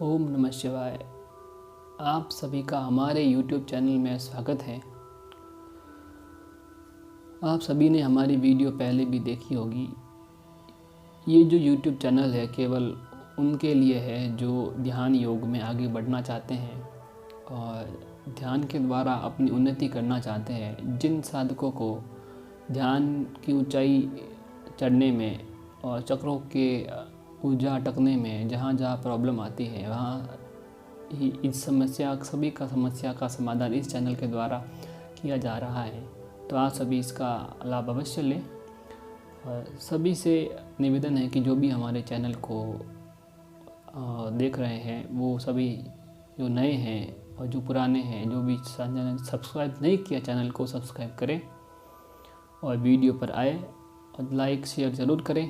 ओम नमः शिवाय। आप सभी का हमारे YouTube चैनल में स्वागत है। आप सभी ने हमारी वीडियो पहले भी देखी होगी। ये जो YouTube चैनल है केवल उनके लिए है जो ध्यान योग में आगे बढ़ना चाहते हैं और ध्यान के द्वारा अपनी उन्नति करना चाहते हैं। जिन साधकों को ध्यान की ऊंचाई चढ़ने में और चक्रों के ऊर्जा अटकने में जहाँ जहाँ प्रॉब्लम आती है वहाँ ही इस सभी समस्या का समाधान इस चैनल के द्वारा किया जा रहा है। तो आप सभी इसका लाभ अवश्य लें। और सभी से निवेदन है कि जो भी हमारे चैनल को देख रहे हैं वो सभी जो नए हैं और जो पुराने हैं, जो भी सब्सक्राइब नहीं किया चैनल को सब्सक्राइब करें और वीडियो पर आए और लाइक शेयर ज़रूर करें।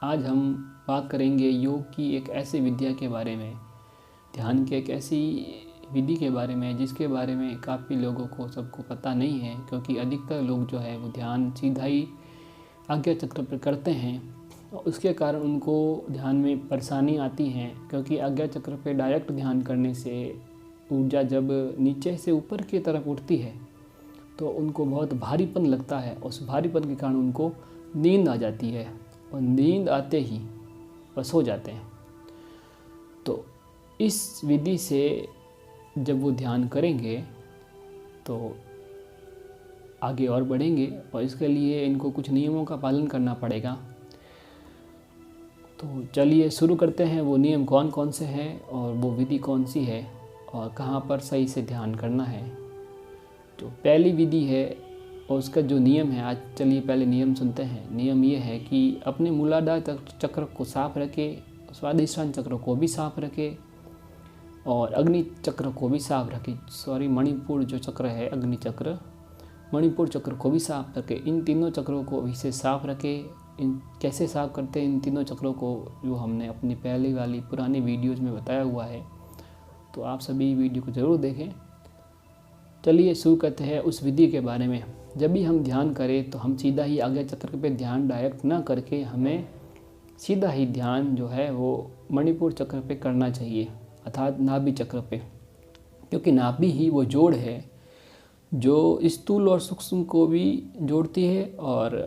आज हम बात करेंगे योग की एक ऐसी विद्या के बारे में, ध्यान की एक ऐसी विधि के बारे में जिसके बारे में काफ़ी लोगों को सबको पता नहीं है, क्योंकि अधिकतर लोग जो है वो ध्यान सीधा ही आज्ञा चक्र पर करते हैं और उसके कारण उनको ध्यान में परेशानी आती है। क्योंकि आज्ञा चक्र पे डायरेक्ट ध्यान करने से ऊर्जा जब नीचे से ऊपर की तरफ उठती है तो उनको बहुत भारीपन लगता है। उस भारीपन के कारण उनको नींद आ जाती है और नींद आते ही वो सो जाते हैं। तो इस विधि से जब वो ध्यान करेंगे तो आगे और बढ़ेंगे और इसके लिए इनको कुछ नियमों का पालन करना पड़ेगा। तो चलिए शुरू करते हैं। वो नियम कौन कौन से हैं और वो विधि कौन सी है और कहाँ पर सही से ध्यान करना है। तो पहली विधि है और उसका जो नियम है, आज चलिए पहले नियम सुनते हैं। नियम ये है कि अपने मूलाधार चक्र को साफ रखें, स्वादिष्ठान चक्र को भी साफ रखें और अग्नि चक्र को भी साफ रखें। मणिपुर जो चक्र है, अग्नि चक्र, मणिपुर चक्र को भी साफ रखें। इन तीनों चक्रों को इसे साफ रखें। इन कैसे साफ करते हैं इन तीनों चक्रों को, जो हमने अपनी पहले वाली पुरानी वीडियोज़ में बताया हुआ है। तो आप सभी वीडियो को ज़रूर देखें। चलिए शुरू करते हैं उस विधि के बारे में। जब भी हम ध्यान करें तो हम सीधा ही आज्ञा चक्र पे ध्यान डायरेक्ट ना करके हमें सीधा ही ध्यान जो है वो मणिपुर चक्र पे करना चाहिए, अर्थात नाभि चक्र पे। क्योंकि नाभि ही वो जोड़ है जो स्थूल और सूक्ष्म को भी जोड़ती है और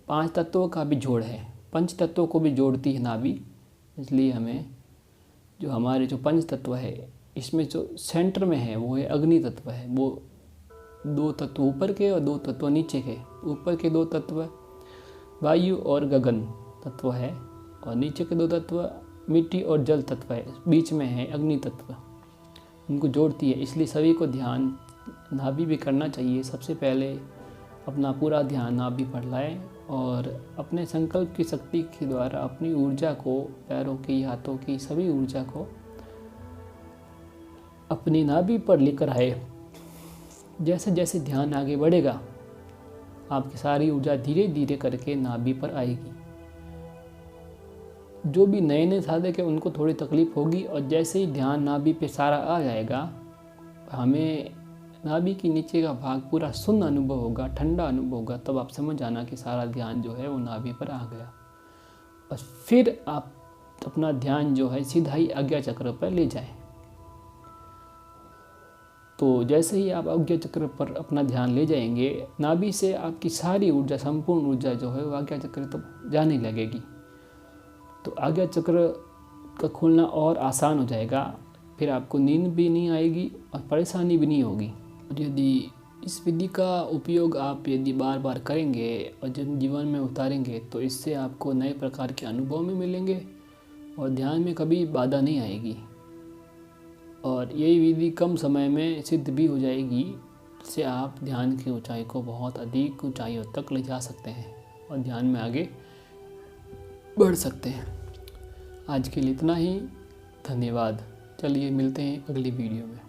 5 तत्वों का भी जोड़ है, 5 तत्वों को भी जोड़ती है नाभि। इसलिए हमें जो हमारे जो 5 तत्व है इसमें जो सेंटर में है वो है अग्नि तत्व है। वो 2 तत्व ऊपर के और 2 तत्व नीचे के। ऊपर के 2 तत्व वायु और गगन तत्व है और नीचे के 2 तत्व मिट्टी और जल तत्व है। बीच में है अग्नि तत्व, उनको जोड़ती है। इसलिए सभी को ध्यान नाभि भी करना चाहिए। सबसे पहले अपना पूरा ध्यान नाभि पर लाएं और अपने संकल्प की शक्ति के द्वारा अपनी ऊर्जा को, पैरों की, हाथों की सभी ऊर्जा को अपनी नाभि पर लेकर आए। जैसे जैसे ध्यान आगे बढ़ेगा आपकी सारी ऊर्जा धीरे धीरे करके नाभि पर आएगी। जो भी नए नए साधक है उनको थोड़ी तकलीफ होगी और जैसे ही ध्यान नाभि पे सारा आ जाएगा हमें नाभि के नीचे का भाग पूरा शून्य अनुभव होगा, ठंडा अनुभव होगा। तब आप समझ जाना कि सारा ध्यान जो है वो नाभि पर आ गया। और फिर आप अपना ध्यान जो है सीधा ही आज्ञा चक्र पर ले जाएं। तो जैसे ही आप आज्ञा चक्र पर अपना ध्यान ले जाएंगे, नाभि से आपकी सारी ऊर्जा, संपूर्ण ऊर्जा जो है वो आज्ञा चक्र तक जाने लगेगी। तो आज्ञा चक्र का खुलना और आसान हो जाएगा। फिर आपको नींद भी नहीं आएगी और परेशानी भी नहीं होगी। और यदि इस विधि का उपयोग आप यदि बार बार करेंगे और जीवन में उतारेंगे तो इससे आपको नए प्रकार के अनुभव में मिलेंगे और ध्यान में कभी बाधा नहीं आएगी। और यही विधि कम समय में सिद्ध भी हो जाएगी, जिससे आप ध्यान की ऊंचाई को बहुत अधिक ऊंचाइयों तक ले जा सकते हैं और ध्यान में आगे बढ़ सकते हैं। आज के लिए इतना ही। धन्यवाद। चलिए मिलते हैं अगली वीडियो में।